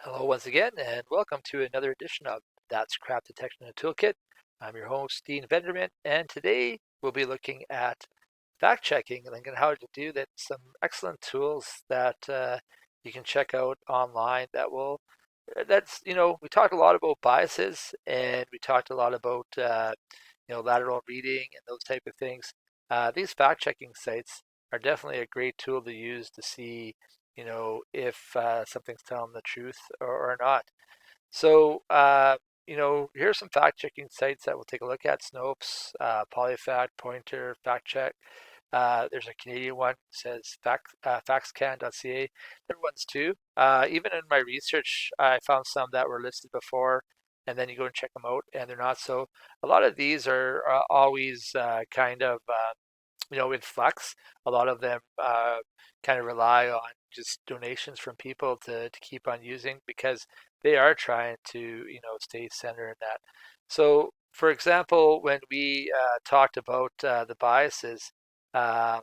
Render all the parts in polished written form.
Hello once again, and welcome to another edition of That's Crap Detection and Toolkit. I'm your host, Dean Venderman, and today we'll be looking at fact checking and how to do that. Some excellent tools that you can check out online we talked a lot about biases and we talked a lot about lateral reading and those type of things. These fact checking sites are definitely a great tool to use to see if something's telling the truth or not. So, here's some fact checking sites that we'll take a look at: Snopes, PolyFact, Pointer, Fact Check. There's a Canadian one, says factscan.ca. There are ones too. Even in my research, I found some that were listed before, and then you go and check them out, and they're not. So a lot of these are always in flux. A lot of them kind of rely on just donations from people to keep on using because they are trying to, stay center in that. So, for example, when we talked about the biases uh,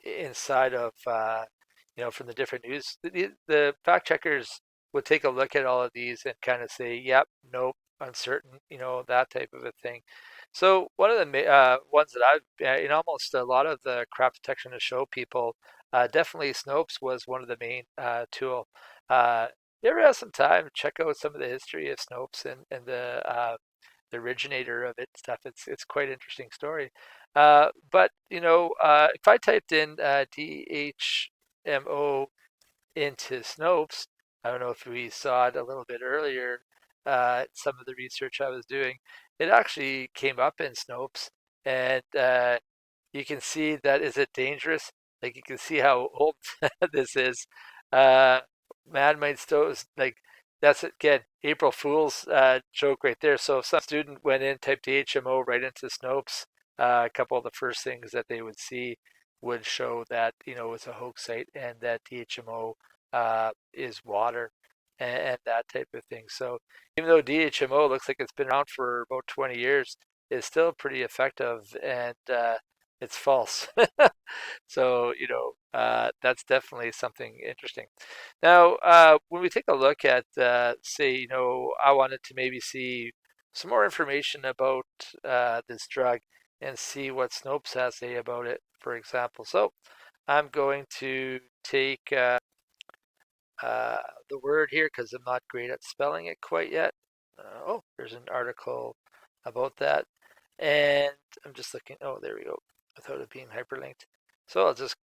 inside of, from the different news, the fact checkers would take a look at all of these and kind of say, yep, nope, uncertain, that type of a thing. So one of the ones that in almost a lot of the crop detection to show people, definitely Snopes was one of the main tool. Uh, you ever have some time, check out some of the history of Snopes and the originator of it stuff. It's quite an interesting story. But if I typed in DHMO into Snopes, I don't know if we saw it a little bit earlier. Some of the research I was doing, it actually came up in Snopes, and you can see that is it dangerous? Like you can see how old this is. Uh, Man-made stoves, like that's again April Fool's joke right there. So if some student went in, typed HMO right into Snopes, a couple of the first things that they would see would show that it's a hoax site and that DHMO is water and that type of thing. So even though DHMO looks like it's been around for about 20 years, it's still pretty effective and it's false. So, that's definitely something interesting. Now, when we take a look at, say, I wanted to maybe see some more information about this drug and see what Snopes has to say about it, for example. So I'm going to take uh, the word here because I'm not great at spelling it quite yet. There's an article about that. And I'm just looking, oh, there we go, without it being hyperlinked. So I'll just,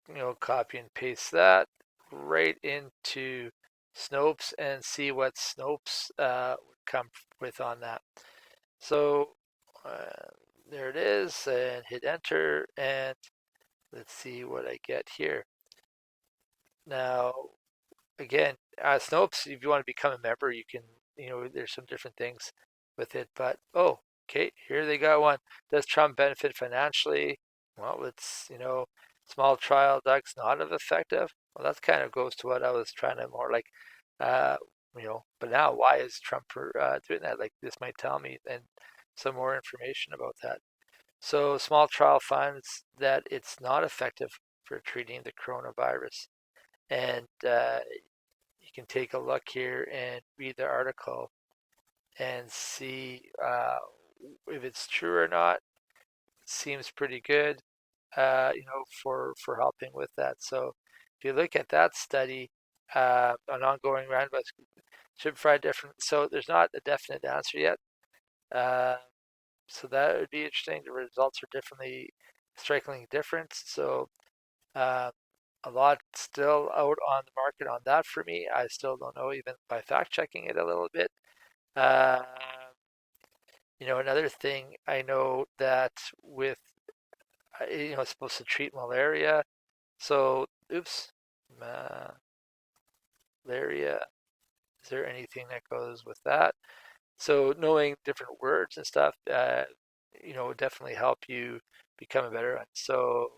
copy and paste that right into Snopes and see what Snopes would come with on that. So uh, there it is, and hit enter, and let's see what I get here. Now, again, Snopes, if you want to become a member, you can, there's some different things with it. But, oh, okay, here they got one. Does Trump benefit financially? Well, it's, small trial drugs not as effective. Well, that kind of goes to what I was trying to more like, uh, but now why is Trump doing that? Like, this might tell me and some more information about that. So, small trial finds that it's not effective for treating the coronavirus. And you can take a look here and read the article and see if it's true or not. It seems pretty good, for helping with that. So if you look at that study, an ongoing randomized should provide different. So there's not a definite answer yet. Uh, so that would be interesting. The results are definitely strikingly different. So uh, a lot still out on the market on that for me. I still don't know, even by fact checking it a little bit. Uh, another thing I know that with, it's supposed to treat malaria. So, oops, malaria. Is there anything that goes with that? So, knowing different words and stuff, would definitely help you become a better one. So,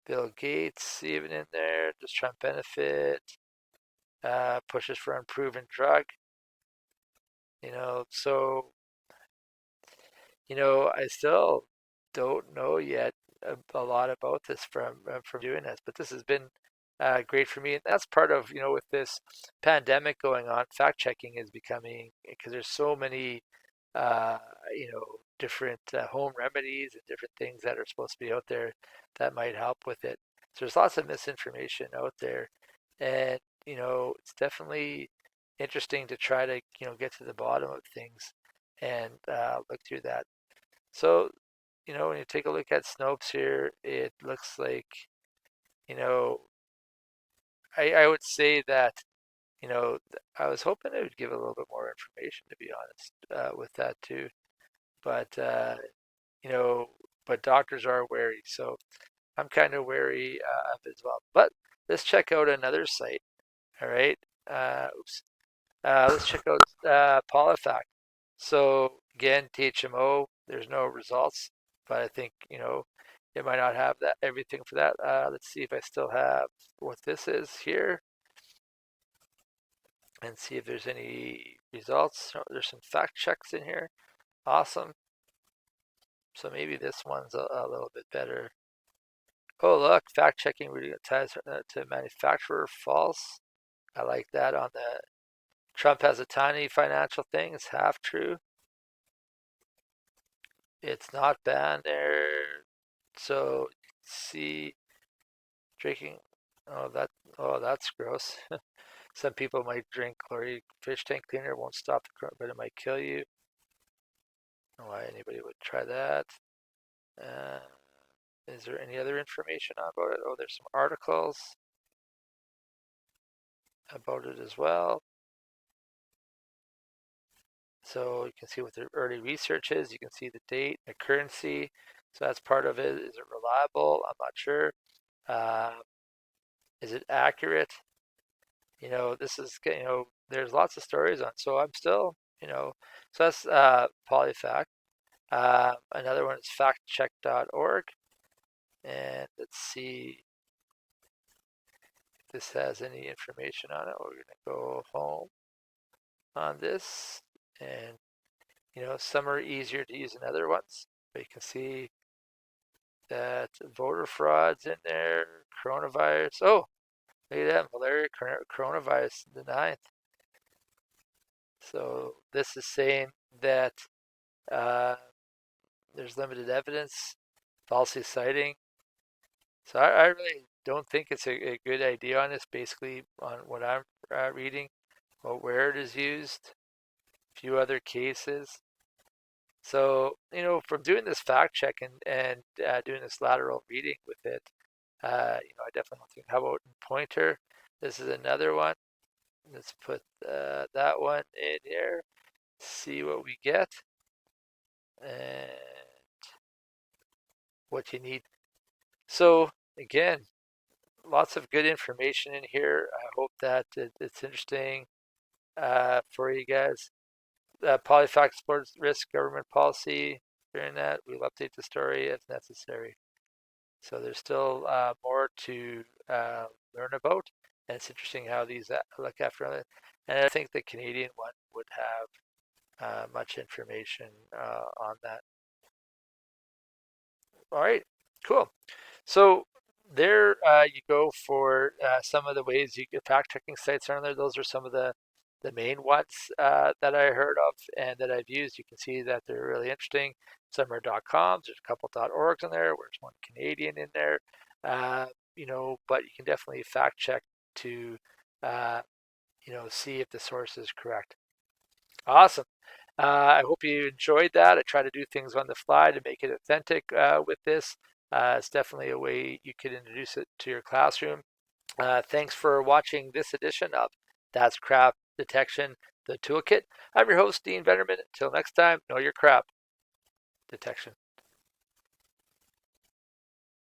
Bill Gates, even in there, just trying to benefit, pushes for unproven drug. So I still don't know yet a lot about this from doing this, but this has been great for me. And that's part of, with this pandemic going on, fact checking is becoming, because there's so many, uh, different home remedies and different things that are supposed to be out there that might help with it. So there's lots of misinformation out there. And, it's definitely interesting to try to, get to the bottom of things and look through that. So, when you take a look at Snopes here, it looks like, you know, I would say that, I was hoping it would give a little bit more information, to be honest, with that too. But, you know, but doctors are wary, so I'm kind of wary of it as well. But let's check out another site. All right. Oops. Let's check out PolyFact. So again, THMO, there's no results, but I think, it might not have that everything for that. Let's see if I still have what this is here and see if there's any results. Oh, there's some fact checks in here. Awesome. So maybe this one's a little bit better. Oh, look, fact checking really ties to manufacturer false. I like that on the Trump has a tiny financial thing. It's half true. It's not banned there. So see drinking. Oh, that's gross. Some people might drink chlorine fish tank cleaner. It won't stop the current, but it might kill you. I don't know why anybody would try that. Uh, is there any other information about it? Oh, there's some articles about it as well. So you can see what the early research is. You can see the date, the currency. So that's part of it. Is it reliable? I'm not sure. Uh, is it accurate? This is, there's lots of stories on. So I'm still, so that's PolyFact. Another one is factcheck.org. And let's see if this has any information on it. We're going to go home on this. And, some are easier to use than other ones. But you can see that voter fraud's in there, coronavirus. Oh, look at that, malaria coronavirus the 9th. So this is saying that uh, there's limited evidence, falsely citing. So I really don't think it's a good idea on this, basically on what I'm reading, well, where it is used, a few other cases. So, from doing this fact check and doing this lateral reading with it, I definitely don't think. How about pointer? This is another one. Let's put that one in here. See what we get and what you need. So again, lots of good information in here. I hope that it's interesting for you guys. Polyfact explores risk government policy. During that, we'll update the story as necessary. So there's still more to learn about, and it's interesting how these look after it. And I think the Canadian one would have much information on that. All right, cool. So there you go for some of the ways you get fact checking sites are on there. Those are some of the main ones that I heard of and that I've used. You can see that they're really interesting. Some are .coms. There's a couple .orgs in there. There's one Canadian in there. But you can definitely fact check to uh, see if the source is correct. Awesome. I hope you enjoyed that. I try to do things on the fly to make it authentic with this. It's definitely a way you could introduce it to your classroom. Thanks for watching this edition of That's Crap Detection, the Toolkit. I'm your host, Dean Vennerman. Until next time, know your crap detection.